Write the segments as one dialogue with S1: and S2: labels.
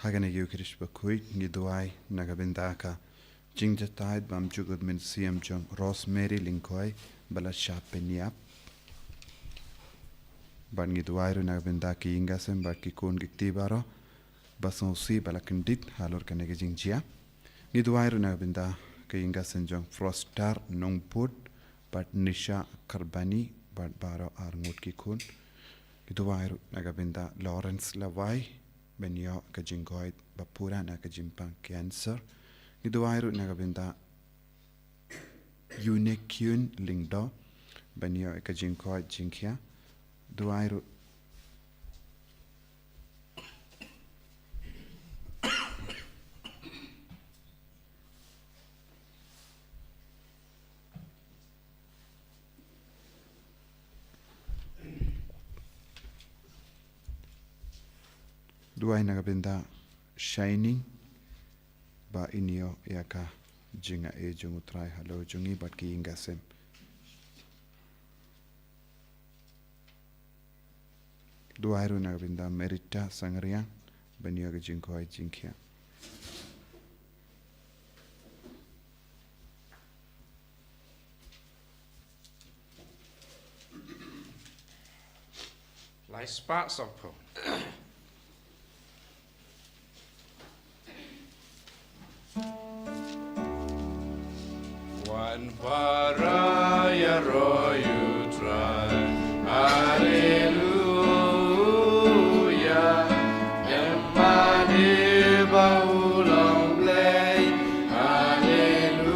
S1: Hagana Yukrish Bakhuid, Niduai, Nagabindaka, Jingjatide, Bam Jugudmin Siam Jung, Rosemary Linkoi, Balashap Penyap, Bangiduairu Nagabindaki Ingasem, Bakikun Giktibaro, Basonsi Balakindit, Halor Kanagajingia, Niduairu Nagabinda, Kayingasen Jung, Frostar, Nongput, But Nisha Karbani, But Baro Armut Kikun, Niduairu Nagabinda, Lawrence Lavai, Benyo Kajingoid Bapura Nakajimpan Cancer. Niduairu Nagabinda Unikyun Lingdo Benyo Kajingoid Jinkia. Duairu Duai Nagabinda Shining Ba Inyo Yaka Jinga E Jungutrai Hello Jungi Batki Ingasem Duairu Nagabinda Merita Sangaria Benyoga Jinkoi Jinkia
S2: Like spots of po. One paraya royu try, hallelujah. Embani baulong play, hallelujah.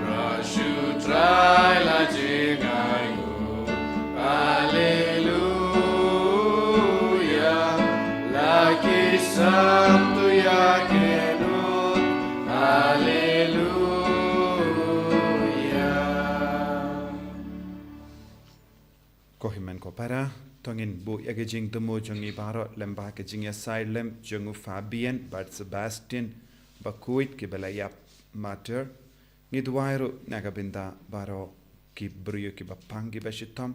S2: Rashu try la jingayu, hallelujah. Laki santo ya kenut, hallelujah.
S1: Kohimen Kopara Tongin Bu Yagajing Tumo Jungi Baro Lemba Kajing Asylum Jungu Fabian Bart Sebastian Bakhuid Kibelayap Mater Nidwairu Nagabinda Baro Ki Brio Kibapangi Beshitom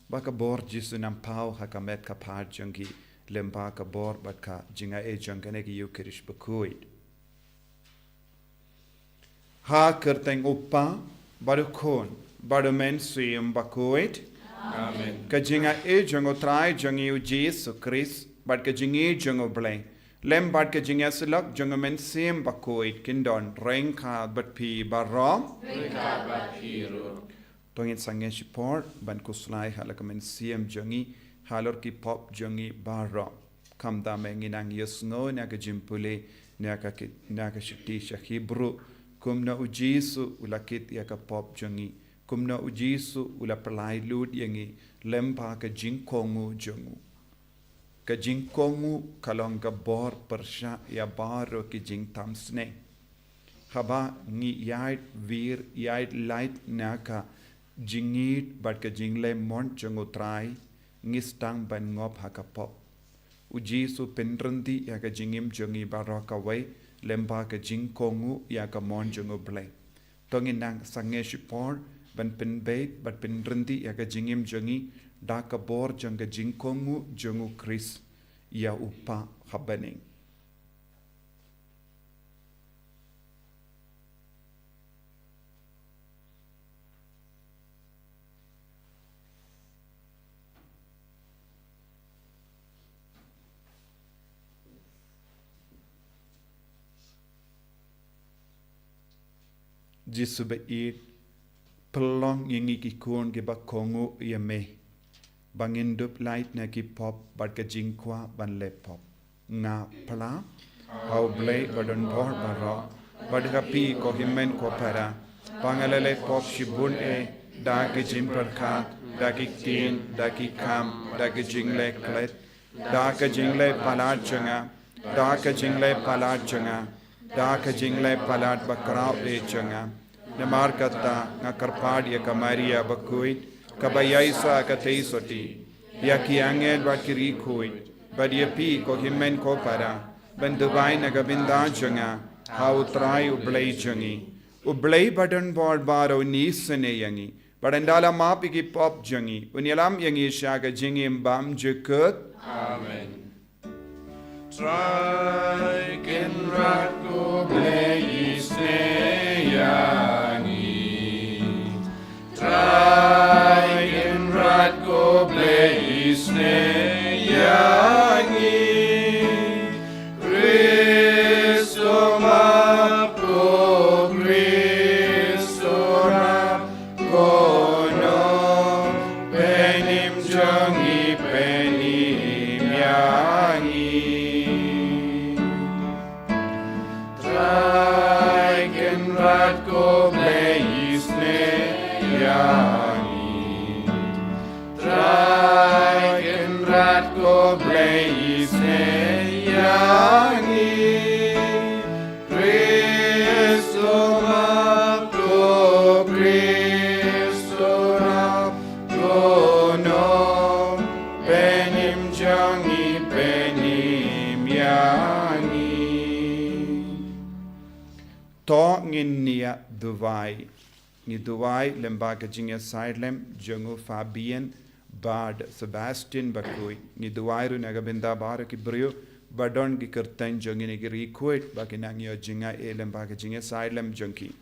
S1: Baka Bor Jisunam Pau Hakamet Kapar Jungi Lemba Kabor Baka Jinga E Junganegi Yukirish Bakhuid Ha Kerteng Upa Badukon Badumen Suyum Bakhuid
S2: Amen.
S1: Kajinga e jungo trai jungi u Jesus Christ, but kajingi jungo blank. Lem but kajinga silok jungo men sim Bakhuid kindon renka but pi barom.
S2: Rika bapiro.
S1: Tongin sangen shipor ban kuslai halakamen sim jungi halor ki pop jungi barom. Kam da menginang yusno nagajimpule nagashiti shahibru kumna u Jesus ulakit yaka pop jungi. Kumna ujisu ula pelai lud yangi lempa ka jingkongu jungu. Ka jingkongu kalong ka bor persha ya baro ki jing tamsne. Haba ngi yait vir yait light naka jingit bat ka jingle mont jungu trai ngi stang ban ngop haka pop. Ujisu pendranti ya ka jingim jungi baro ka way lempa ka jingkongu ya ka mon jungu blay. Tongin nang sange shipor ban pen bait bat pen rendi ya ka jingim jungi da ka bor janga jingkongu jungu Chris ya upa habaning Jisube it pelong yang ikikun ke bakongu ya me bangin dup light na ki pop bat ka jingkwa ban le pop nga pala how blay badon bor baro bad ka pi ko himmen ko para pangalele pop shibun e da ke jim perkat da ki tin da ki kam da ke jingle klet da ka jingle palat changa da ka jingle palat changa da ka jingle palat bakrao e changa Namar kata ngakarpad ya kamaria Bakhuid kabayaisa kateisoti ya kiangel bat kirikuid bad ya pi ko himmen ko para ban dubai nagabinda changa how try ublay changi ublay badan bor baro nisane yangi Barandala mapiki pop jangi. Unyalam yangi shaga jingim bam jekut.
S2: Amen. Try can rat go play Sngi. Try can rat go play Sngi. Cristo mapo Cristo rapo no penim jangi penim yangi. Try can rat go play Sngi. Try can rat go play Sngi. Cristo mapo Cristo rapo no penim jangi penim yangi.
S1: To ngin nia duwai. Ni duwai lembaga jinga sidlem jungu Fabian Bard Sebastian Bakhuid. Ni duwai ru nagabinda bara ki brio badon ki kerten jungi ni ki requit baki nangyo jinga e lembaga jinga sidlem junki.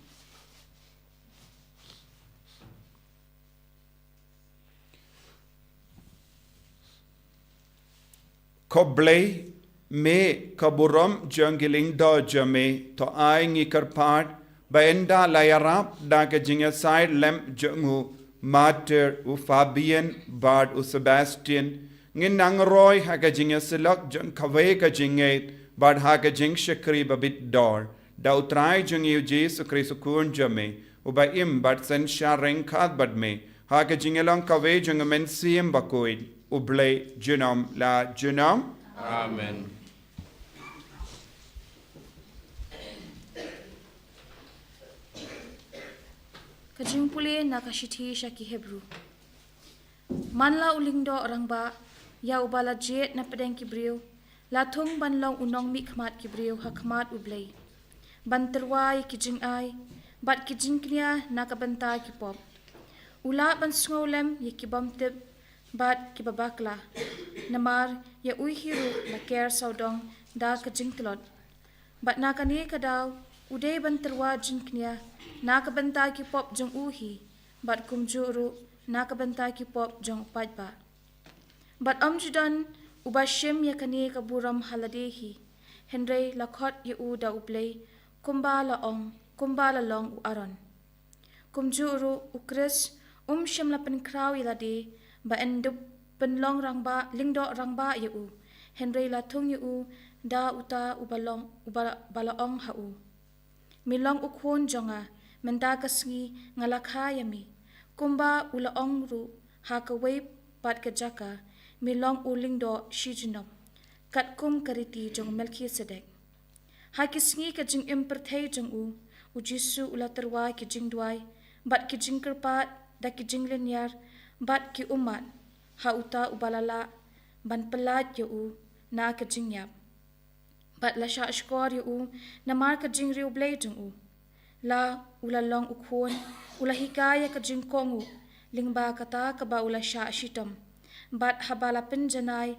S1: Koblei me kaburam jungiling do jame to ai ngi karpat baenda layarap daga jinga side lem jungu mater u Fabian Bard u Sebastian ngin nangroy haga jinga silak jung kave ka jinge bad haga jing shakri babit dor da utrai jung yu Jesu Kristo kun jame u ba im bad sen shareng khat bad me haga jingelang kave jung men siem Bakhuid u ble junam la junam.
S2: Amen.
S3: Kajing pule nakashithi shaki Hebrew. Manla ulingdo rangba ya ubala jet na pedeng kibriu. Latung banlong unong mi khmat kibriu hakmat ublay. Banterwai kijing ai bat kijing knia nakabanta kipop. Ula ban snolem ye kibam tip bat kibabakla. Namar ya uihiru la ker saudong da kajing telot. Bat nakani kadaw uday banterwa jinknia nakabanta ki pop jong uhi bat kumjuru nakabanta ki pop jong pajba bat amjudan ubashim yakani kaburam haladehi henry lakhot ye u da uplay kumbala long u aron kumjuru ukris shim la pen kraw ilade ba endup penlong rangba lingdo rangba ye u henry la thung ye u da uta ubalaong ha u milong ukhon jonga menda kasngi ngalakha yami kumba ulaong ru hakaway pat kajaka milong ulingdo shijunam katkum kariti jong Melchizedek hakisngi kajing imperthai jong u jisu ulaterwa kijing duai bat kijing kerpat da kijing linyar bat ki umat ha uta ubalala ban pelat yo u na kajing yap bat la sha skor yo u namar kajing riu blay jong u la ulalong ukhon ula hikaya ka jingkongu lingba kata kaba ula sha shitam bat habala penjanai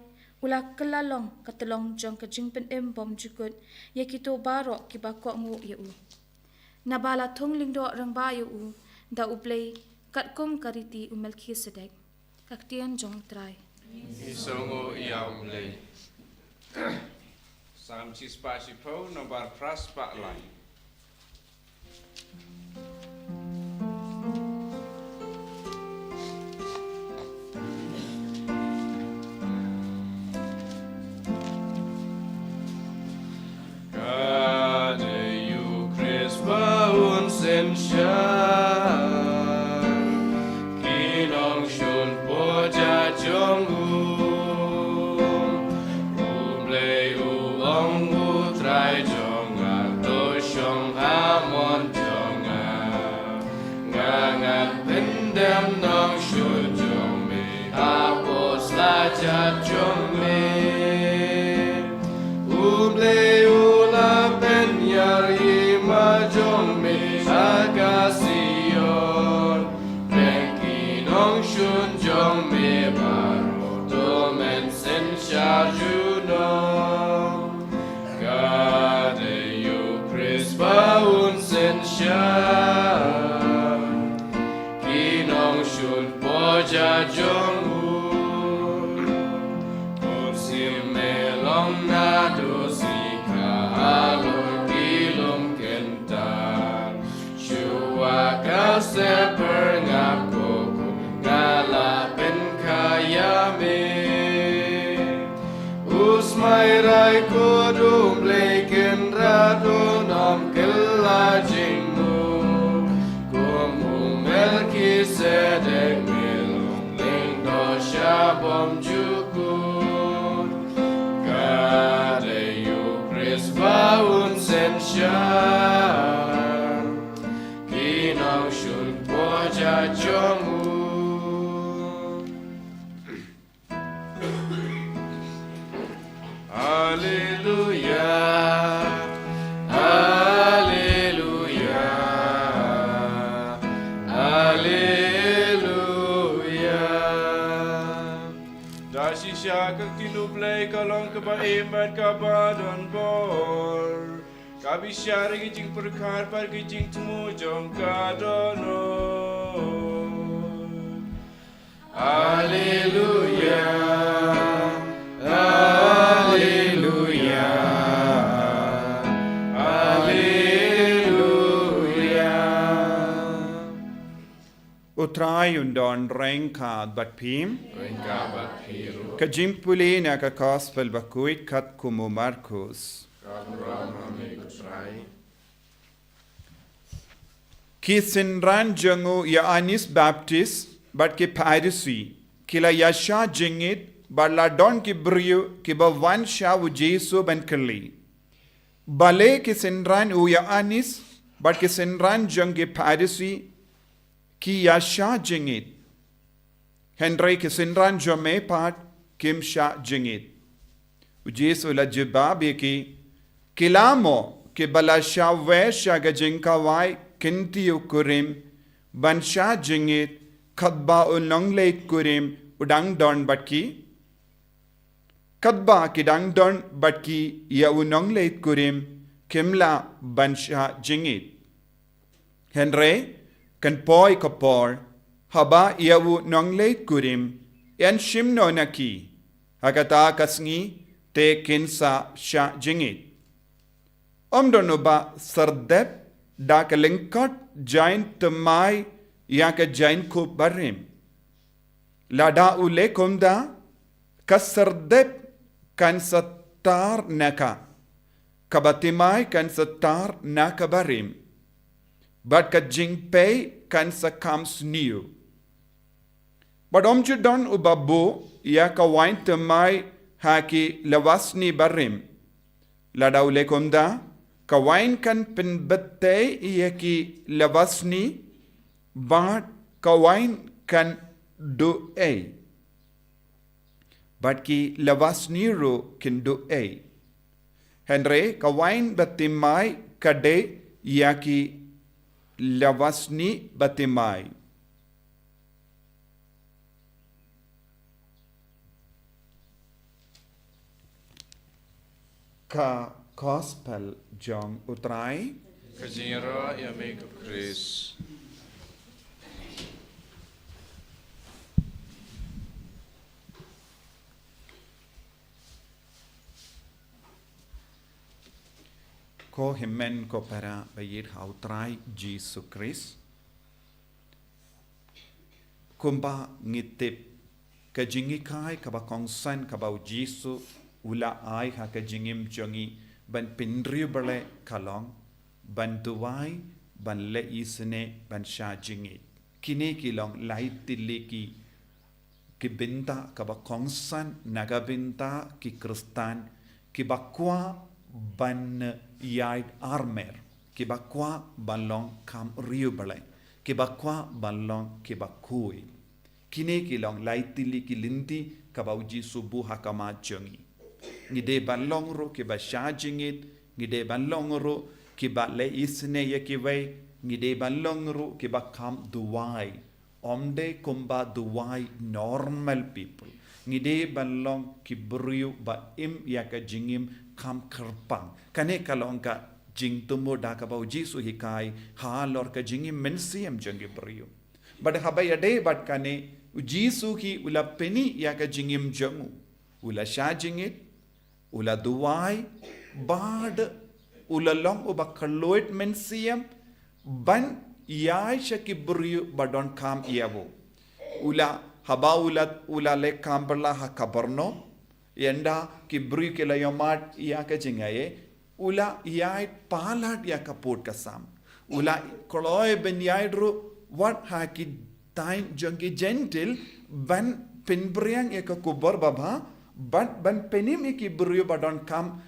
S3: ula kelalong katalong jong ka jingpen bom jukut yakito baro kiba kongu ye u nabala thong lingdo rangba ye u da uplay katkum kariti u Melchizedek kaktian jong trai
S2: Isongo iaumle. Sam cispasipo nomor pras pak lai. Taïew Christmas uns in Shan Kinong shun poja jongu Ublei u ongu trai jonga to juno Taïew Chris baun sen shan Kinong shun poja jong un sim melong na dosi ka alor kilom kentan Shua kau seper ngaku ngala ben kayame Usmai rai kudum leiken radun om kelajingmu Kumu melki sedek milung ling dosha bom jukun Taïew Chris baun sen shan Kinong shun poja jomu Hallelujah, Hallelujah, Hallelujah. Dashi shaka kinublay kalong kabaiman kabadon bor. Kabi shari gijing perkar par gijing temu jom kadono. Hallelujah. Hallelujah, Hallelujah.
S1: Utrai undon rengka bat pim.
S2: Rengka bat piru.
S1: Kajimpuli na ka gospel Bakhuid kat kumu Markus.
S2: Kamuram hame utrai.
S1: Ki sinran jangu ya anis baptist bat ki Pharisee kila yasha jingit Bala don ki brio ki ba wan sha u Jesu ban kali. Bale ki sinran u ya anis but ki sinran jang ki Pharisee ki ya sha jingit. Henry ki sinran jame pat kim sha jingit. U Jesu la jibab ye ki kilamo ki bala sha we sha ga jingka wai kinti u kurim ban sha jingit khadba u longleit kurim udang don bat ki Kadba kidang don batki ya unong leit kurim kimla bansha jingit. Henry kan poi kapor haba ya unong leit kurim yan shimno naki agata kasngi te kinsa sha jingit. Omdono ba sardep da kalingkot jain temai ya ka jain ko barim. Lada ule kumda kasardep kan satar naka kabatimai kan satar naka barim but ka jingpei kan sa kams niu but omjudon ubabu ya ka wain temai haki lawasni barim ladaule komda ka wain kan pinbette yaki lawasni but ka wain kan do but ki lavasni ro kindu Henry kawain batimai kade yaki lavasni batimai. Ka gospel jong utrai
S2: Kajira ya make Chris.
S1: ko himmen ko para bayir hautrai Jesus Christ kumba ngitip kajingikai kaba kongsan kaba Jesu ula ai ha kajingim jongi ban pinribale kalong ban duwai ban le isne ban shajingi kine kilong laitili ki binta kaba kongsan nagabinta ki kristan ki bakwa ban yaid armer ki bakwa balong kam riubale ki bakwa balong ki bakui kine kilong laitili ki linti kabauji subu hakama jongi ngide balong ro ki ba shajingit ngide balong ro ki ba le isne yekiwei ngide balong ro ki ba kam duwai omde kumba duwai normal people ngide ban long ki brio ba im ya ka jingim kam kerpang kane kalong ka jing tumo da ka bau jisu hikai ha lor ka jingim mensiam jangi brio but habaya de but kane jisu ki ula peni ya ka jingim jangu ula sha jingit ula duwai bad ula long uba kaloit mensiam ban yai shaki brio badon kam iawo ula haba ula le kamberla ha kabarno yenda ki brio ke la yomat ya ka jingaye ula yai palat ya ka pot kasam ula koloi ben yai ru what ha ki tain jangi gentle ban penbriang ya ka kubor baba ban penim ki brio badon kam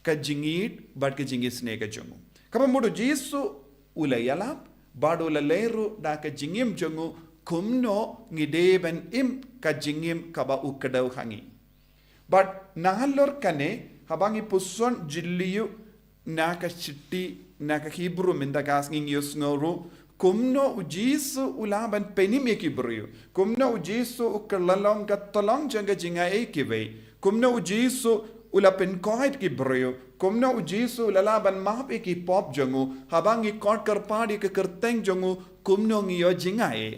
S1: ka jingit bad ka jingis ne ka jongu kaba mudu jisu ula yalap badu la leru da ka jingim jongu kumno ngideben im ka jingim kaba ukadau hangi but nahalor kane habangi puson jilliyu naka chitti naka Hebrew mindagas nging yusngoru kumno ujisu ulaban penim ekibrio kumno ujisu ukalalong katolong janga jinga ekive kumno ujisu ula penkoit kibrio kumno ujisu lalaban map eki pop jangu habangi kot karpadi ke kerteng jangu kumno ngiyo jinga e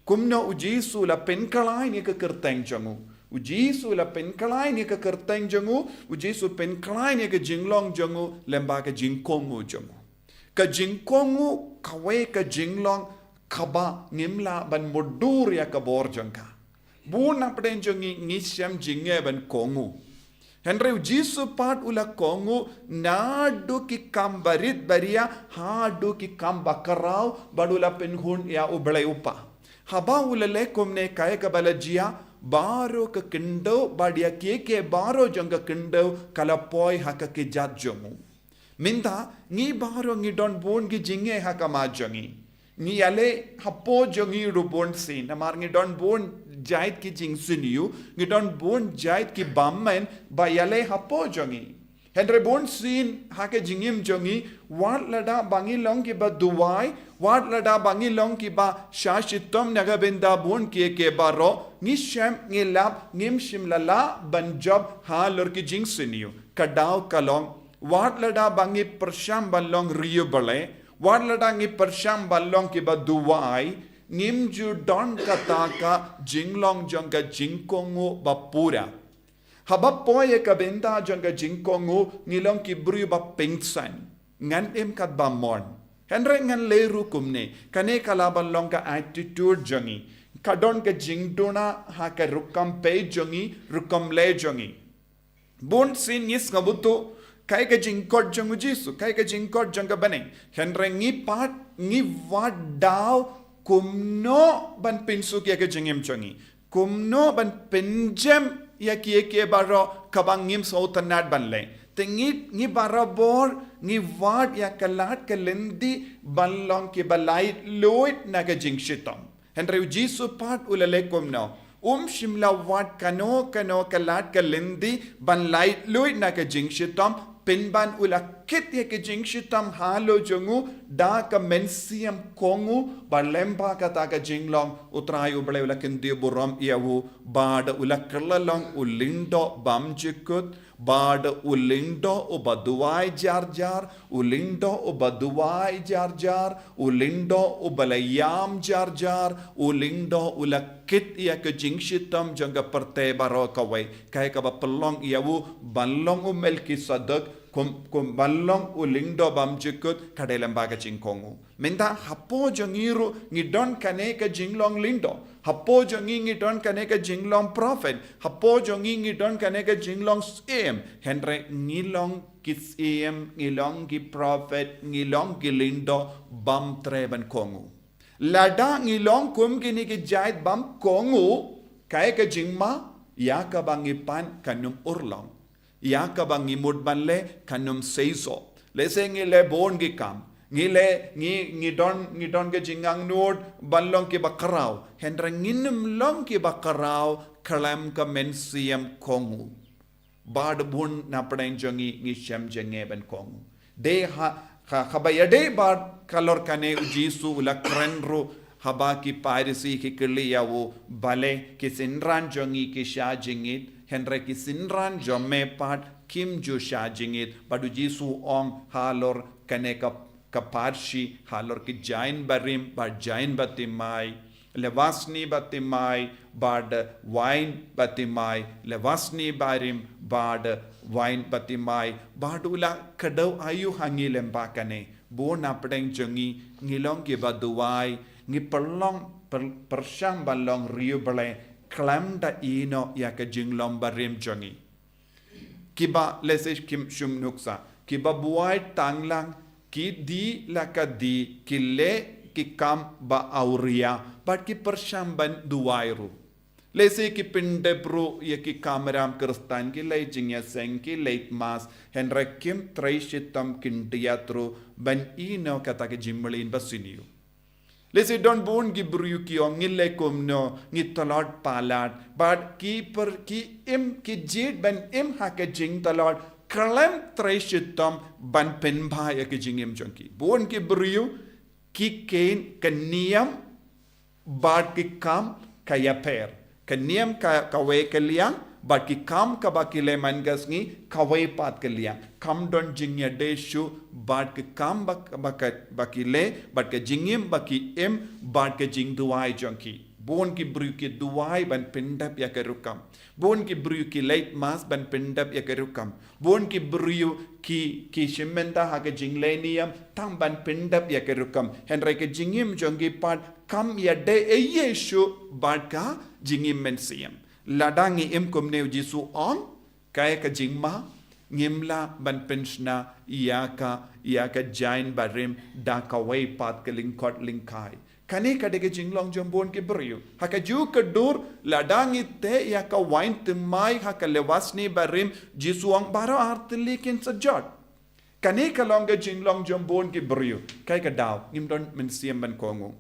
S1: kumno ujisu la penkalai ni ke kerteng jangu ujisu la penkalai ni ke kerteng jangu ujisu penkalai ni ke jinglong jangu lemba ke jingkongu jangu ka jingkongu kawe ka jinglong kaba ngimla ban modur ya ka bor jangka bu na peden jangi ngisam jinge ban kongu Henry ujisu pat ula kongu nadu ki kambarit baria hadu ki kambakarau badula penhun ya ublai upa haba ula lekomne kaya ka balajia baro ka kindo badia keke baro janga kindo kala poi haka ki jat jomu minta ngi baro ngi don bon gi jinge haka ma jangi ngi ale hapo jangi ru bon sin amar ngi don bon jait ki jing siniu ngi don bon jait ki bammen ba yale hapo jangi henre bon sin haka jingim jangi wat lada bangi long ki ba duwai wat lada bangi long ki ba shashitom naga benda bon ki ke baro ngi shem ngi lab ngim shim lala ban job halor ki jing siniu kadaw kalong wat lada bangi persham balong riyo bale wat lada ngi persham balong ki ba duwai ngim ju don kataka jinglong janga jingkongu bapura haba poye ka benda janga jingkongu ngilong ki bru ba pengsan ngan em kat ba mon henre ngan leru kumne kane kala balong ka attitude jangi kadon ka jingdona ha ka rukam pe jangi rukam le jangi bon sin yes ngabuto kai ka jingkot jangu jisu kai ka jingkot janga bane henre ngi pat ngi wadaw kumno ban pinsu kia ke jingim changi kumno ban pinjem ya kie ke baro kabangim sautanat ban le tengi ngi barabor ngi wad ya kalat kalendi ban long ke balai loit na ke jingshitom henre jisu pat ulale kumno shimla wad kano kalat kalendi ban light loit na ke jingshitom pinban ula kit ye ke jingshitam halo jongu da ka mensiam kongu balemba ka ta ka jinglong utrayu bale ula kendi buram yawu bad ula kerlalong ulindo bamjikut bad ulindo ubaduai jar ulindo ubaduai jar ulindo ubalayam jar ulindo ula kit ya ke jingshitam janga parte baro kawai kai ka ba pelong yawu balong melki sadak kum ballong ulingdo bamjikut kadelembaga jingkongu menda hapo jangiru ngidon kane ka jinglong lindo hapo jangi ngidon kane ka jinglong prophet hapo jangi ngidon kane ka jinglong em henre ngilong kis em ngilong ki prophet ngilong ki lindo bam treban kongu lada ngilong kum gini ki jait bam kongu kaya ka jingma ya ka bangipan kanum urlong ya ka bangi mudbanle kanum seiso lese ngile bon gi kam ngile ngi don ge jingang nod ballong ki bakarau hendra nginum long ki bakarau kalam ka mensiam kongu bad bun na padain jangi ngi shem jenge ben kongu de ha khabayade bad kalor kane ujisu la krenro haba ki parisi ki kiliyawo bale ki sinran jongi ki sha jingit henre ki sinran jomme pat kim jo sha jingit badu jisu ong halor kane ka parshi halor ki jain barim bad jain batimai levasni batimai bad wine batimai levasni barim bad wine batimai badula kadaw ayu hangilem bakane bo napdeng jongi ngilong ki baduai ngi perlong persyang balong riu bale klam da ino ya ka jinglom barim jongi kiba lese kim shum nuksa kiba buai tanglang ki di laka di ki le ki kam ba auria but ki persyang ban duairu lese ki pindebru ya ki kameram kristan ki lay jingya seng ki late mas henry kim traishitam kindiatru ban ino kata ki jimmelin basiniu lese don bon gi bru ki ngile komno ngi talad palat but ki per ki im ki jid ban im ha ka jing talad kalam traishitam ban pen bha ya ki jingim jonki bon ki bru ki ken kaniam bad ki kam kaya per kaniam ka we kaliang bad ki kam ka ba ki le mangas ngi ka we pat kaliang kam don jingya deshu bad ki kam ba ki le bad ka jingim ba ki em bad ka jing duai jonki bon ki bru ki duai ban pendap ya kerukam bon ki bru ki late mas ban pendap ya kerukam bon ki bru ki shimenda ha ka jinglenium tam ban pendap ya kerukam henry ka jingim jongi pat kam ya de yeshu bad ka jingim mensiam ladangi em komne jisu on kaya ka jingma ngimla ban penshna ia ka jain barim da ka way pat ka lingkot lingkai kane kadege jinglong jombon ke beriu haka ju kedur ladangi te ya ka wine temai haka lewasni barim jisuang baro artli ken sajat kane kalonga jinglong jombon ke beriu kai ka daw ngimdon mensiam ban kongu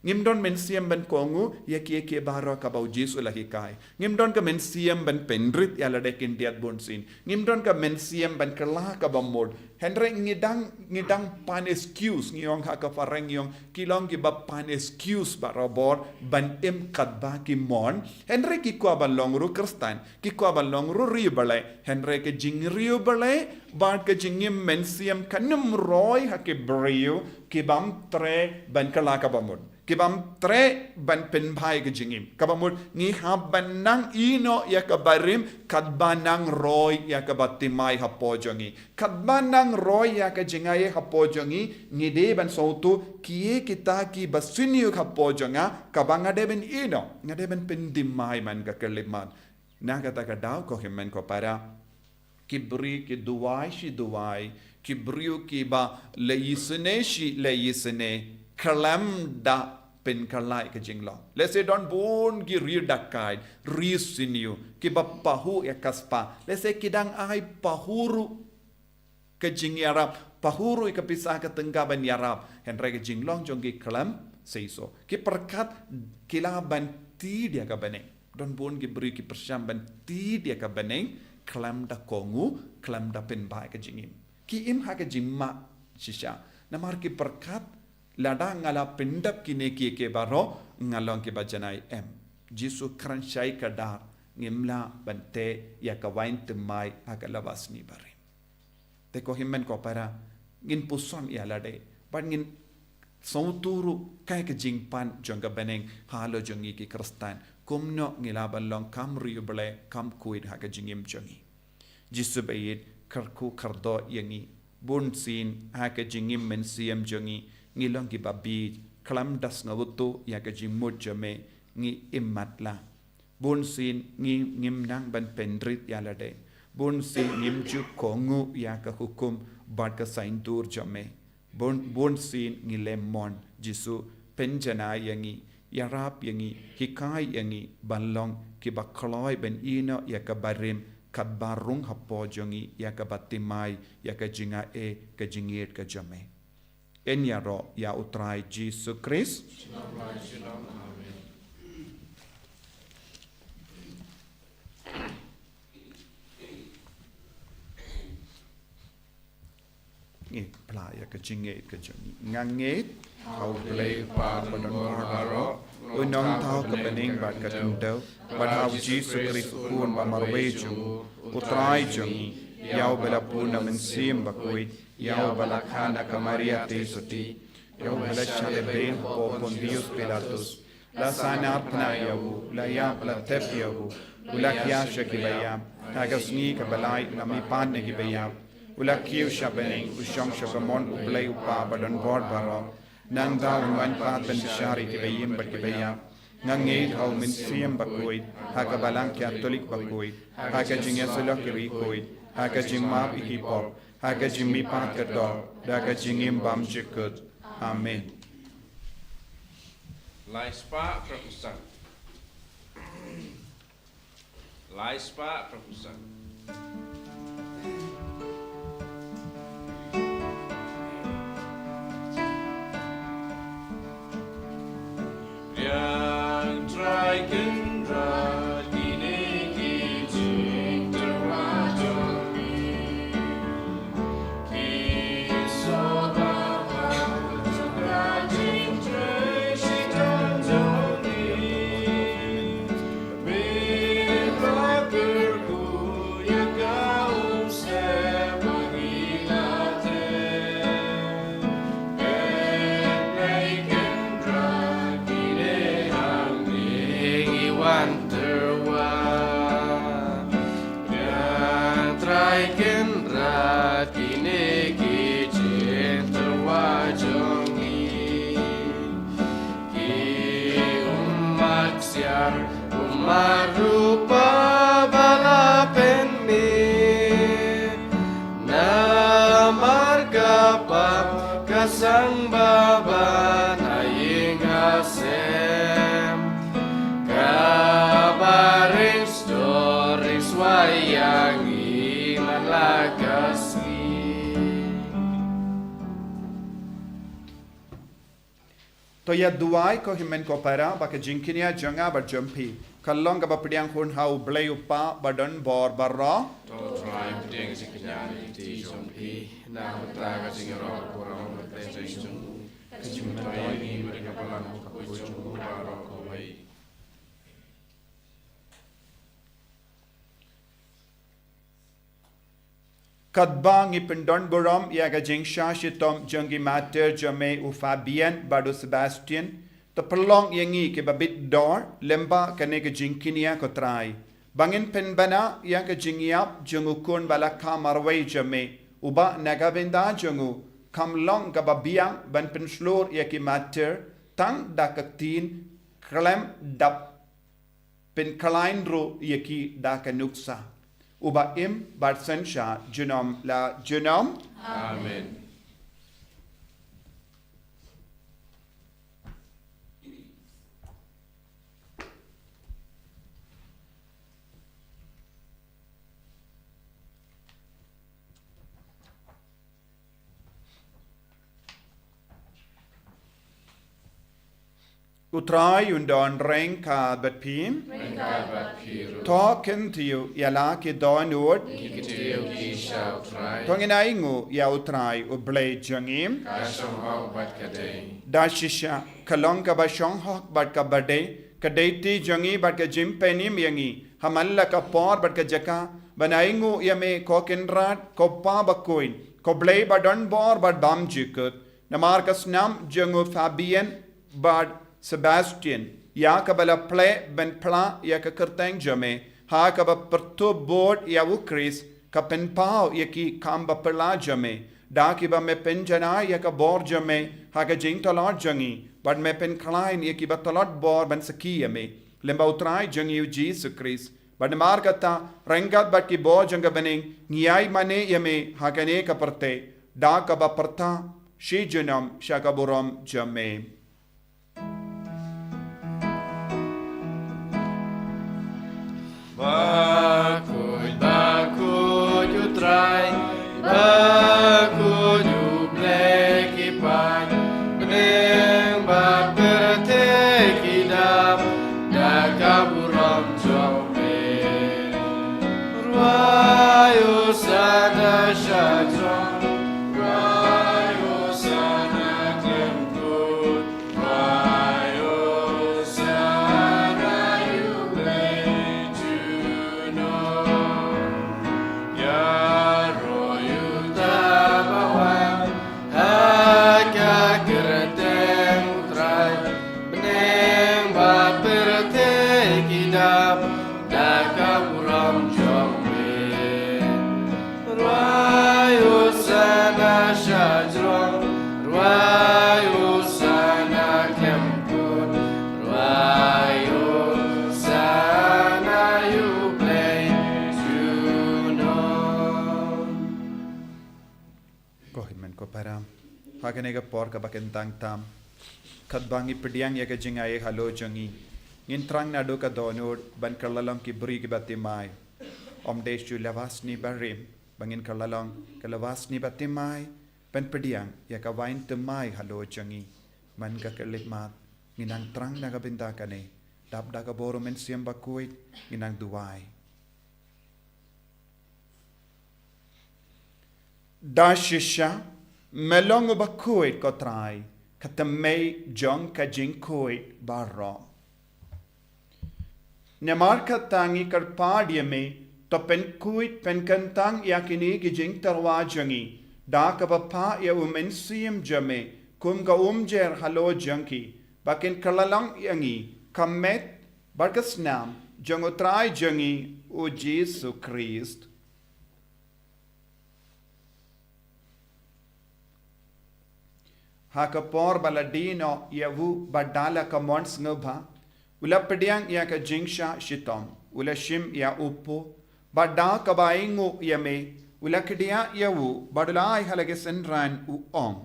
S1: ngimdon mensiam ban kongu ya ke baro ka bau jisu lahi kai ngimdon ka mensiam ban pendrit ya lade kin diat bonsin ngimdon ka mensiam ban kala ka bamod henry ngidang pan excuse ngiyong ha ka fareng yong kilong ki ba pan excuse barabor ban em kadba ki mon henry ki kwa balong ru kristan ki kwa balong ru ribale henry ke jing ribale bad ke jingim mensiam kanum roy ha ke brio ki bam tre ban kala ka bamod kibam tre ban pen bhai ke jingim kabamul ngi ha banang ino ya kabarim kadbanang roy ya kabatimai hapojongi kadbanang roy ya ka jingai hapojongi ngi de ban sautu kie kita ki basini hapojonga kabanga de ben ino ngade ben pendimai man ka keliman na kata ka daw ko himen ko para kibri ki duai shi duai kibriu ki ba leisne shi leisne kalam da pen kalai ke jinglong let's say don bon gi ri dakai ri siniu ki ba pahu ya kaspa let's say kidang ai pahuru ke jing yarab pahuru ke pisah ke tenggaban yarab henry ke jinglong jong gi kalam seiso ki perkat kilaban ti dia ka beneng don bon gi beri ki persyamban ti dia ka beneng kalam da kongu kalam da pen bai ke jingim ki im ha ke jimma shisha namar ki perkat lada ngala pendap kine ke baro ngalong ke bajanai em jisu kranshai kadar ngimla bante ya ka wain temai aga labas ni bare te ko himmen ko para ngin puson ya lade ban ngin sauturu kai ke jingpan jonga beneng halo jongi ki kristan kumno ngila balong kam riubele kam kuid ha ka jingim jongi jisu bayit karku kardo yangi bun sin ha ka jingim mensiam jongi ngilong ki babi klam das ngawutu ya ka jimut jame ngi immatla bon sin ngi ngimnang ban pendrit ya lade bon sin ngimju kongu ya ka hukum bad ka saintur jame bon sin ngi lemon jisu penjana yangi yarap yangi hikai yangi banlong ki bakloi ben ino ya ka barim kat barung hapo jongi ya ka batimai ya ka jinga ka jingit ka jame en ya ro ya utrai Jesus Christ playa ka jinget ka jongi nganget hau
S2: Play part on Barbaro.
S1: unong tau ka bening bat ka tundau bat hau Jesus Christ pun ba marwe jongu utrai jongi yau bala puna mensim Bakhuid yau bala khana ka Maria te suti yau bala chale ben po Pontius Pilatus la sana apna yau la ya la tep yau ula kya shaki bayam taga Sngi ka balai la mi pan ne ki bayam ula kiu shabening ushong shakamon ublay upa badan board baro nang daw man pa ben shari ki bayim bat ki bayam ngangit au min siem Bakhuid haga balang Catholic Bakhuid haga jinga sulok ki Bakhuid haga jimap ikipop haga jimmi pat kador daga jingim bam jikut amen
S2: Lai spa prapusan. Lai spa prapusan. Yang try kendra kini kijing terwajoni kisah bapa terkajing treshi tanjoni bila kerku yang kau sewangilate enai kendra Wanterwa yang traiken ratine kijen terwajongi ki umat siar umat rupa balapenmi namar kapap kasang baban aying asem kabaring stories wayangi malagasi
S1: to ya duai ko himen ko para ba ka jinkinia janga ba jumpi kallong ka ba pdiang hun hau blay upa badan bor barra
S2: to try ding siknyani ti jompi na mataga singero kurang matension kajumai ni mereka palang ko jumpu baro ko mai
S1: Kadbang ipindon buram yaga jingsha shitom jangi mater jame u Fabian badu Sebastian to perlong yangi ke babit dor lemba kane ke jingkinia ko trai bangin penbana yaga jingiap jungukun balaka marway jame uba nagabenda jungu kamlong gababiang ban penslur yaki mater tang dakaktin klem dap pen kalain ro yaki dakanuksa uba im barsensha junom la junom
S2: Amen.
S1: Utrai undon reng ka bat pim
S2: Mengkabat piru
S1: token tiu yala ki don ord
S2: Kikitiu ki shau try
S1: tongin aingu ya utrai u blay jangim
S2: Kasong hau bat kadei
S1: dashisha kalong ka ba shong hok bat ka bade kadeti jangi bat ka jim penim yangi hamalla ka por bat ka jaka banaingu yame ko kinrat ko pa bakoin ko blay badon bor bat bam jikut namar kasnam jangu Fabian bad Sebastian ya ka bala play ben pla ya ka kerteng jame ha ka ba pertu board ya u Chris ka pen pau ya ki kamba pla jame da ki ba me pen jana ya ka bor jame ha ka jing tolot jangi but me pen klein ya ki ba tolot bor ben saki yame lemba utrai jangi u Jesus Chris but mar kata rengat bat ki bo janga bening ngiai mane yame ha ka ne ka perte da ka ba perta shi junam shakaburam jame
S2: Bakhuid, Bakhuid, you try. Bakhuid, you black ipan. Bening bak berteki dam. Dakaburam jombe. Ruayu sana syadron. shajrong ruayo sana klempur ruayo sana you play you know
S1: ko himen ko param haganega por ka bakentang tam kadbangi pediang ya ka jingai halo jangi ngin trang na do ka donod ban karlalong ki bri ki batimai om desh ju lavasni barim bangin karlalong ka lavasni batimai ban pediang ya ka wain temai halo jangi man ka kelit mat nginang trang na ka binta kane dap da ka boro men siam Bakhuid nginang duai da shisha melong Bakhuid ko trai katamay jong ka Nyngkong barro Namar katangi karpadya me to penkuit penkantang yakini ki jing tarwa jangi da ka bapa ya umensiam jame kum ga umjer halo janki bakin kalalang yangi kamet barkasnam jangotrai jangi o Jesu Christ Hakapor baladino yavu badala ka mons ngubha ula pediang ya ka jingsha shitom ula shim ya upo bada ka baingu yame ula kedia yavu badulai halage senran u ong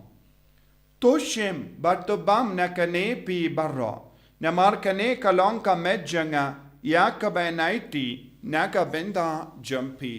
S1: to shim bato bam na kane pi barro na mar kane kalong ka medjanga ya ka benaiti na ka benda jampi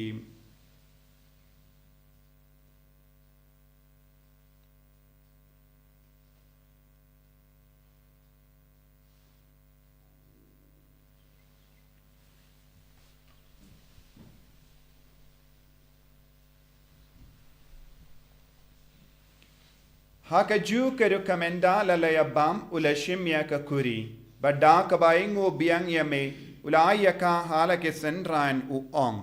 S1: Haka ju ke rekomenda lalaya bam ula shimya ka kuri. Bada ka baingo biang yame ula ayaka hala ke senran u ong.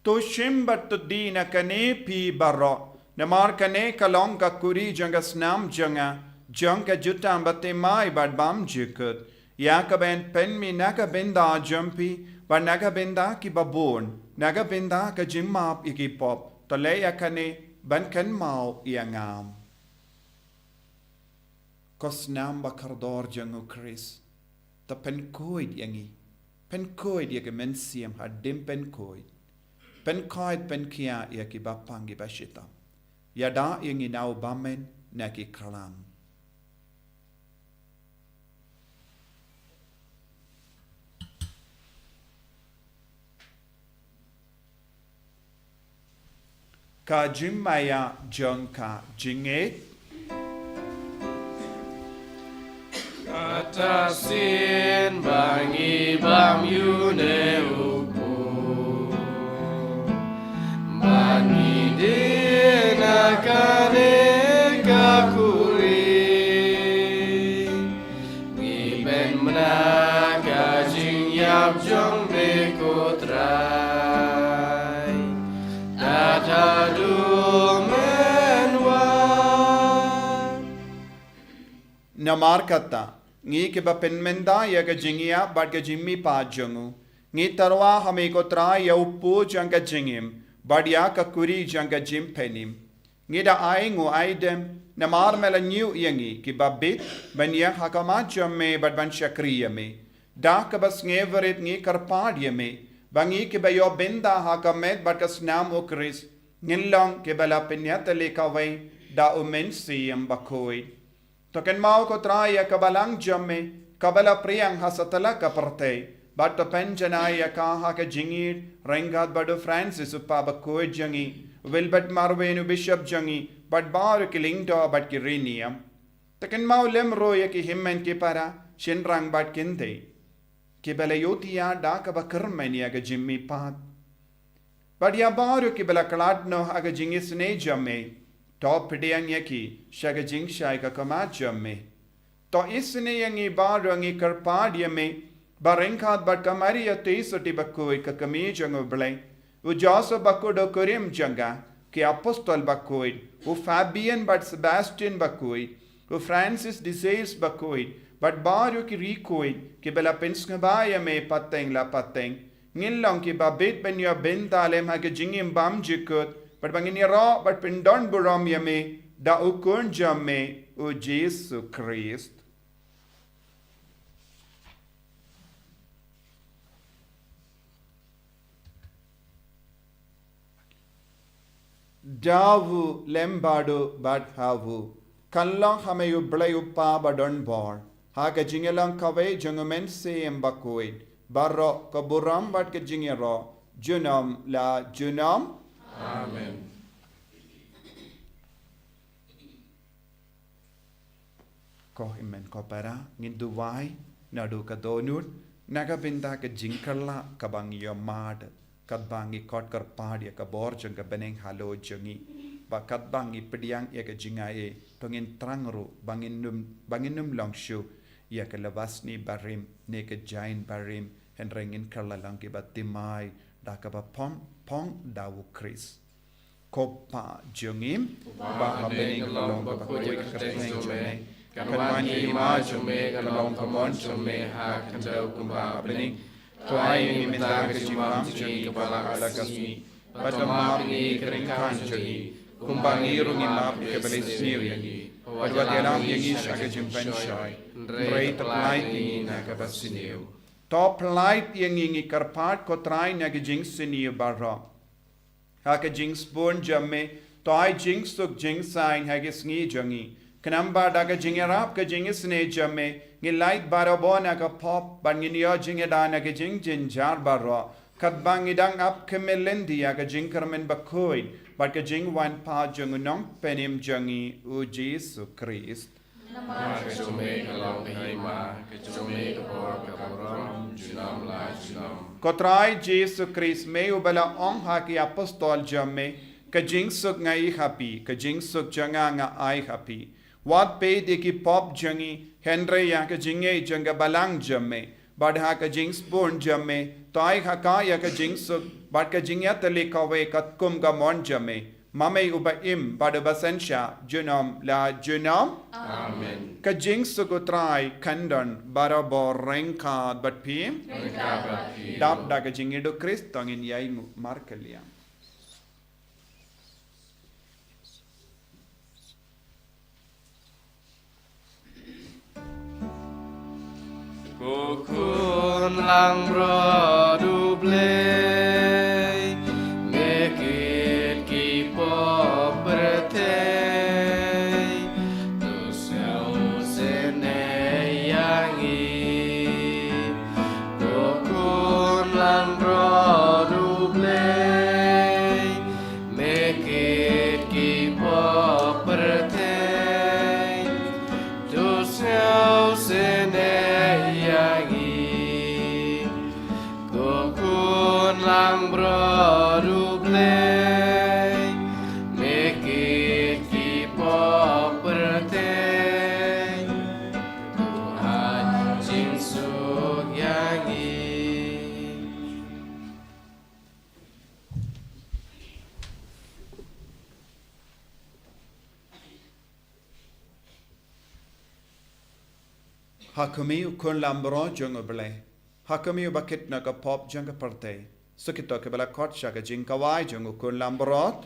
S1: To shim bat to di na kane pi barro. Namar kane kalong ka kuri janga snam janga. Janga jutam bate mai bad bam jikut. Ya ka ben pen mi naga benda jumpi. Ba naga benda ki babon. Naga benda ka jimmap iki pop. To leya kane ban kan mau iangam. Kosnam bakardor jangu Chris. Ta penkoid yangi. Penkoid yake mensiam hadim penkoid. Penkoid penkia yake bapangi bashita. Yada yangi nau bamen naki kalang. Ka jimmaya jangka jinget.
S2: Atasin bangi bam yune upu Bangi dina kane kakuri Ngiben menaga jing yap jong de kotrai Tatadu menwan
S1: Namar kata ngi ke ba penmenda ya ga jingia bad ga jimmi pa jangu ngi tarwa hame ko tra ya upu janga jingim bad ya ka kuri janga jim penim ngi da aingu aidem namar mela new yangi ki ba bit ban ya hakama jamme bad ban shakriya me da ka bas ngeverit ngi karpad yame bangi ke ba yo benda hakamet bad ka snam o Chris ngilong ke bala penyata le ka vai da umensi am Bakhuid Token mau ko traya kabalang jamme kabala priyang hasatala kaparte but to penjanaya ka ha ka jingir rengat badu Francis upa Bakhuid jangi Wilbert Marvenu Bishop jangi but bar kilingdo but kiriniam Token mau lem roya ki himmen ki para shinrang but kinte ki bala yotiya da ka bakarmenia ga jimmi pat but ya baru ki bala kaladno ha ga jingi sne jamme Top pediang yaki shaga jing shai ka kamat jamme. To isne yangi barangi karpad yame barengkat bat kamari ya teisoti Bakhuid ka kami jango blay. U jaso Bakhuid kurim janga ki apostol Bakhuid. U Fabian bat Sebastian Bakhuid. U Francis Disease Bakhuid. Bat baru ki rikoid ki bela penskabaya me pateng la pateng. Ngilong ki babit ben yo bentalem ha ka jingim bam jikut. but bangini ro but pindon buram yame da ukun jamme o Jesus Christ. Davu lembado badhavu kanlang hameyu blayu pa badon bor haga jingelang kawe jungumen se Bakhuid barro kaburam bad ke jingero junam la junam.
S2: Amen.
S1: Ko imen ko para nginduwai nadu kadonut naga binda ke jingkala kabang yomad kadbangi kot karpadia ka borjang ka beneng halo jangi ba kadbangi pediang ya ka jingae tongin trangru banginum longshu ya ka lavasni barim ne ka jain barim henrengin kala lang ki batimai da ka ba pong dawu Chris kopa jangim ba beneng long ba ko ka beneng jame kanwani ma jame kalong kamon jame ha kandau kumba bening Tuai ni minta kejimam jangi kepala alagasmi Padama ni keringkan jangi Kumbangi rungi map kebelis niu yangi Padwa dialam yangi syaga jimpan syai Rei terlait yangi naga basiniu Top light yangi ngi karpat kotrai naga jing siniu barra Haka jing spoon jamme Tuai jing suk jing sain hagi sngi jangi Kenamba daga jingerap ke jingis ne jamme ngi light barabona ka pop ban ngi nyo jingedana ke jing jinjar barra kat bangi dang up ke melendia ke jingkermen Bakhuid bat ke jing wan pa jung nong penim jangi u Jesus Christ.
S2: Ma ke jume kalong hima ke jume ke bor ke boram junam la junam.
S1: Kotrai Jesus Christ me ubala ong haki apostol jamme ke jing suk ngai happy ke jing suk janga nga ai happy. Wat pe de ki pop jangi Henry ya ka jinge janga balang jamme badha ka jing spoon jamme tai ha ka ya ka jing suk bad ka jingya tele ka we kat kum ga mon jamme mame uba im bad basensha junam la junam.
S2: Amen.
S1: Ka jing suk utrai kandan barabor renka bat pi dap da ka jinge do Christ tangin yai markelia.
S2: Kukun lang bro duble mekit ki po pretei tu seu sene yangi Kukun lang bro duble mekit ki po pretei tu seu sene lang bro duble mekit ki po pretei Tuhan jing suk yangi.
S1: Hakumi ukun lambro jungo ble Hakumi ubakit na ka pop janga partei Sukito ke bala kot shaga jing kawai jungo kun lambrot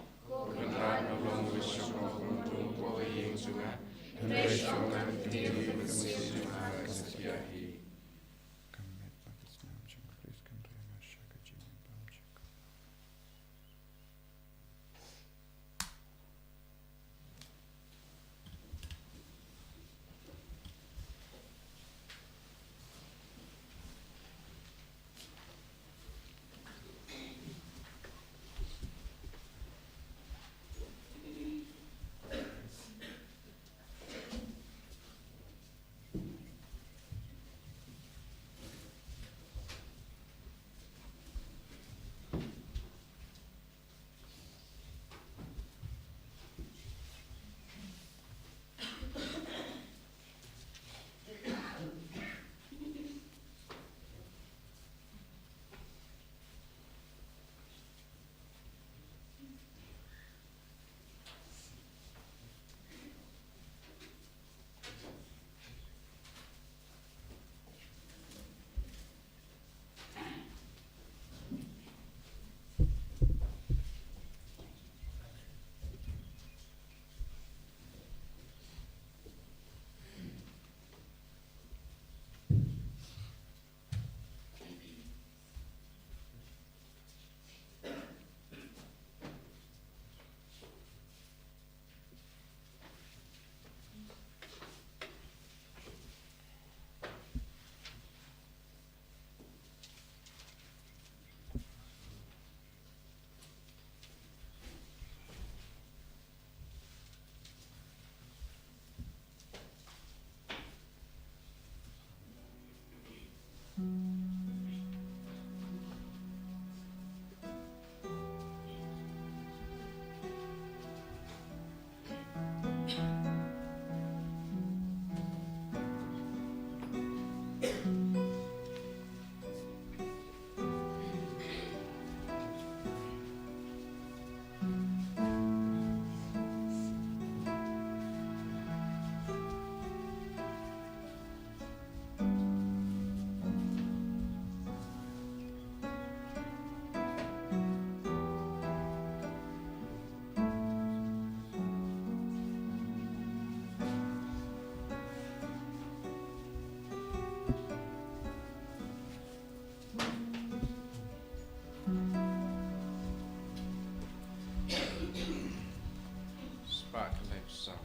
S2: sang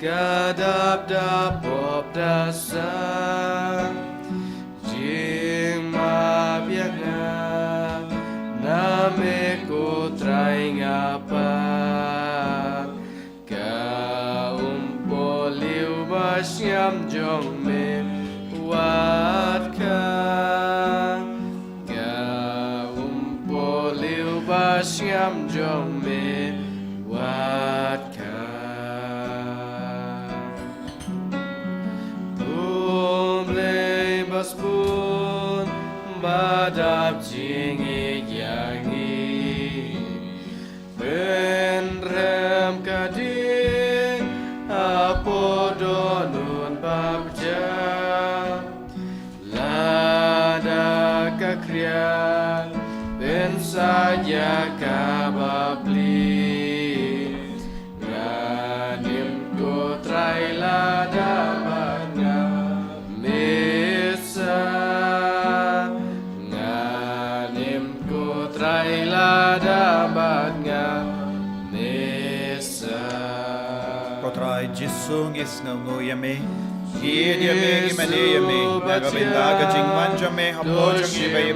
S2: Kadap-dapop dasar Jing ma bianga Name ko try ngapa Ka umpoliw ba siyam jong me Wat ka Ka umpoliw ba siyam jong me Wat ka Baspun badap jingi yangi Penrem kading apodonun babja Lada kakria Ben saja kababli Ngadim ko try lada
S1: Kotrai Jisung is no yame. Yame, Yame, Nagavindaga Jingman Jame, Approaching Bay.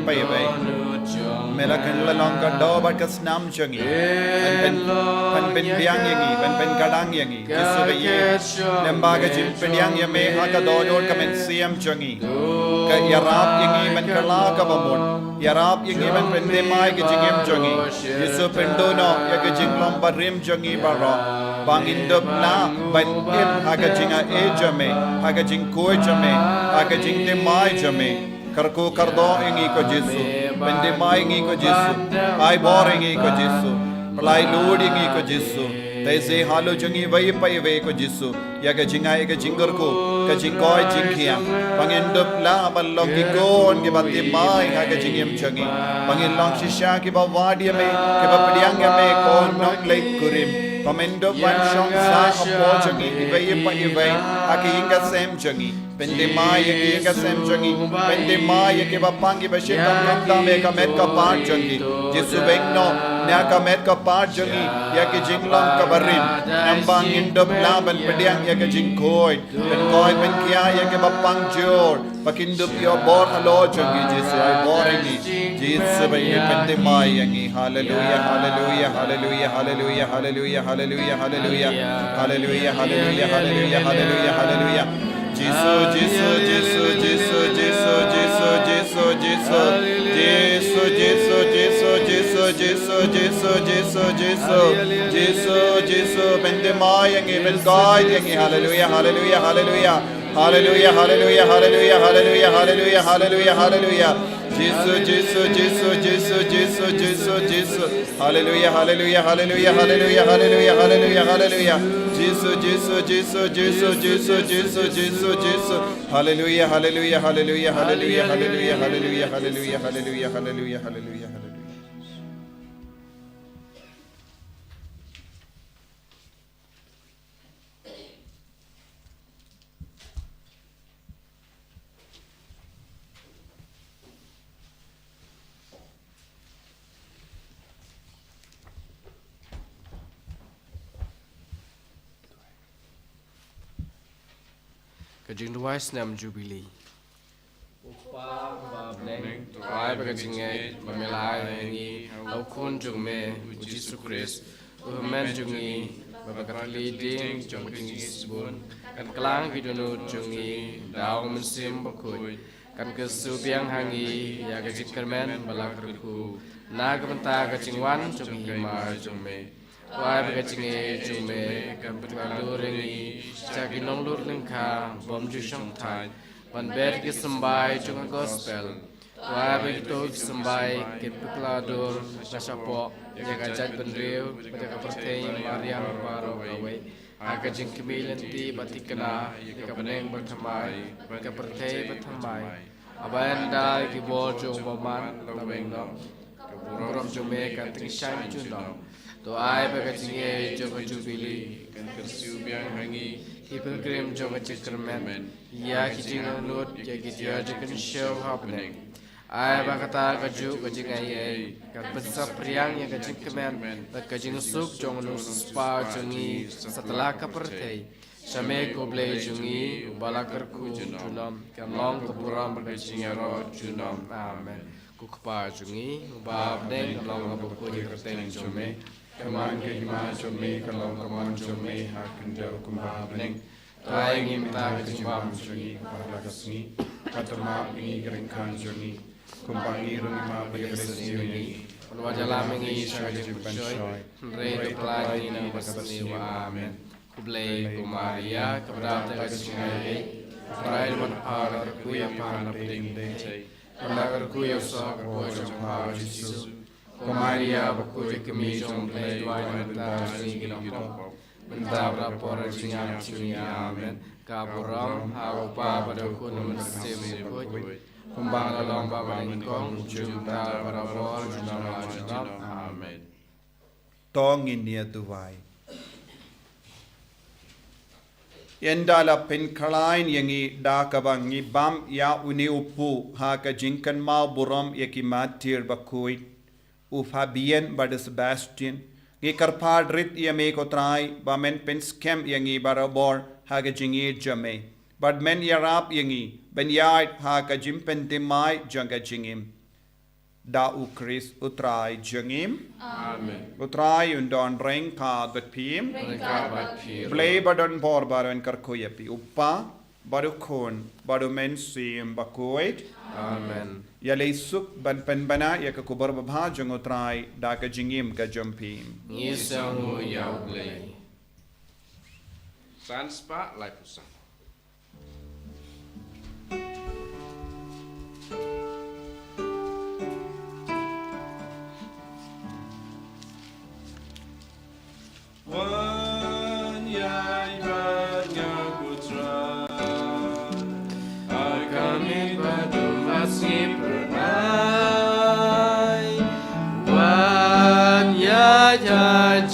S1: Melakan Lalonga Dobakas Nam Jungi, Pan Ben Biang Yangi, Ben Kadang Yangi, Jisubaye, Lembaga Jimpediang Yame, Hakadodo, come and see him Jungi. Yarab Yangi, Ben Kalaka Bamon, Yarab Yangi, Ben Demai, Gijim Jungi, Jisupendono, Yakajing Lomba Rim Jungi Barra, Bangin Dubna, Ben Im, Hakajinga Ejame, Hakajing Koijame, Hakajing Demai Jame. Karko kardo ingi ko Jesu, pendemai ingi ko Jesu, ai bor ingi ko Jesu, palai lud ingi ko Jesu, taise halu jungi vai pai vai ko Jesu, ya ka jingai ka jingar ko, ka jingkoi jingkia, pangindup la ballo ki kon ki batti mai ha ka jingim jungi, pangilong shisha ki bawadi me, ki bapdiang me kon nok lek kurim, pamendup wan shong sa apo jungi ki vai pai ha ki inga sem jungi. Pendemaya ki ka sem jangi pendemaya ke bapangi bashit kamta me ka met ka part jangi Jesu bengno na ka met ka part jangi ya ke jinglang ka barin nambang indop laban pediang ya ke jingkoi ben koi ben kia ya ke bapang jor pakindup yo bor halo jangi Jesu ai boringi Jesu be pendemaya ngi hallelujah hallelujah hallelujah hallelujah hallelujah hallelujah hallelujah hallelujah hallelujah hallelujah hallelujah hallelujah Jesus, Jesus, Jesus, Jesus, Jesus, Jesus, Jesus, Jesus, Jesus, Jesus, Jesus, Jesus, Jesus, Jesus, Jesus, Bendemai yangi, Bengai yangi, hallelujah, hallelujah, hallelujah, hallelujah, hallelujah, hallelujah, hallelujah, hallelujah, hallelujah, hallelujah. Jesus, Jesus, Jesus, Jesus, Jesus, Jesus, Jesus, hallelujah, hallelujah, hallelujah, hallelujah, hallelujah, hallelujah, hallelujah. Jesus, Jesus, Jesus, Jesus, Jesus, Jesus, Jesus, Jesus, hallelujah, hallelujah, hallelujah, hallelujah, hallelujah, hallelujah, hallelujah, hallelujah, hallelujah, hallelujah, hallelujah.
S2: Kajing tuai senam Jubilee. Upa babneng tuai bagajingai mamelai ni au kun jung me Jesu Christ men jungi Bakat leading jong tingis bun kan kelang hidunut jongi daw mensim Bakhuid kan kesubiang hangi ya gajik kermen balak ruku na kebenta kacingwan jong hima jome wai bagacing jome kan betul rengi cagi nong lur lengka bom jusong thai ban ber ke sembai jong gospel wai begitu sembai ke pekladur nasapo jaga jat benriu jaga pertei mariam baro kawe aga jing kemilanti batikana jaga beneng berthamai jaga pertei berthamai abanda ki bojo baman laweng no keburom jome kan tingshan junong to ai baga jinge joga jubili kan kersiu biang hangi ki pilgrim joga chikrmen ya ki jinga lut ya ki dia jikan show happening ai bakata kaju kajing ai kan besar priang yang kajing kemen kajing suk jong nu spa jongi setelah kapertei Same koble jungi balakar ku junam kan long keburam berkajing ro junam amen kukpa jungi bab deng long abuku kerteng jome kaman ke hima jome kalau kaman jome hakendel kumbab deng tai ngimta kajing bam jungi pada kasni katama ini geringkan jungi kumpangi rumah berkesi jungi wajala mengi syajib bansoy re pelani na basni wa amen Kublai kumaria keberatan kajingai Krai manpar kuya pana peding dei Kala kuya sa kuya jompa Yesus Kumaria bakuya kemi jomplay dwai menta singin ampo Menta rapor jingam jingi amen Kaburam haupa pada kun mensim kuy Kumbang lalong baba Nyngkong jumta barabor junam amen
S1: Tong inia tuwai Yendala pen kalain yangi da kabangi bam ya uni upu ha ka jinkan mau buram yaki matir Bakhuid u Fabian bada Sebastian ngi karpad rit ya me ko trai ba men pen scam yangi barabor ha ka jingi jame bad men yarap yangi ben yait ha ka jimpen timai janga jingim da u Chris utrai jangim
S2: amen
S1: utrai undon reng ka bat pim Play badon bor baron karkoyapi uppa baru kon baru men sim Bakhuid
S2: amen
S1: ya leisuk ban pen bana ya ka kubar babha jangotrai da ka jingim ka jumpim
S2: ngisangu yauble sanspa laipusa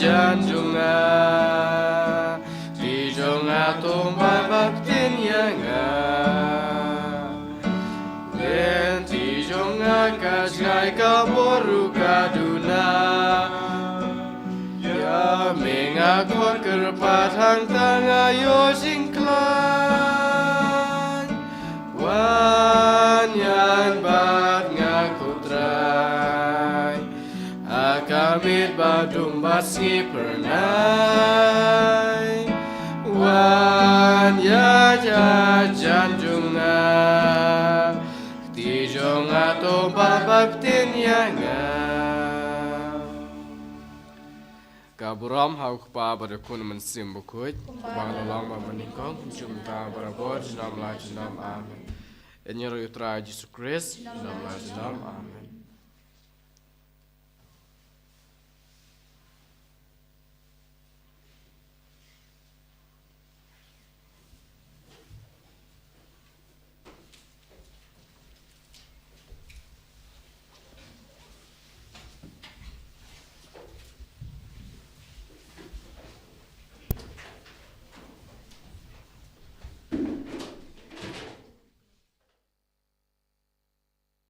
S2: Janjunga di jonga tumba baktin yanga len di jonga kasgai kaboru kaduna ya mengakon kerpatang tanga yo singklan wan yan bat ngakutrai akamit badum basi pernai wan ya janjunga di jonga to babaktin yanga kaburam hauk pa barakun mensim Bakhuid bang lalang ba Nyngkong jumta barabor jinam la jinam amen enyero yutra Jesus Christ jinam la jinam amen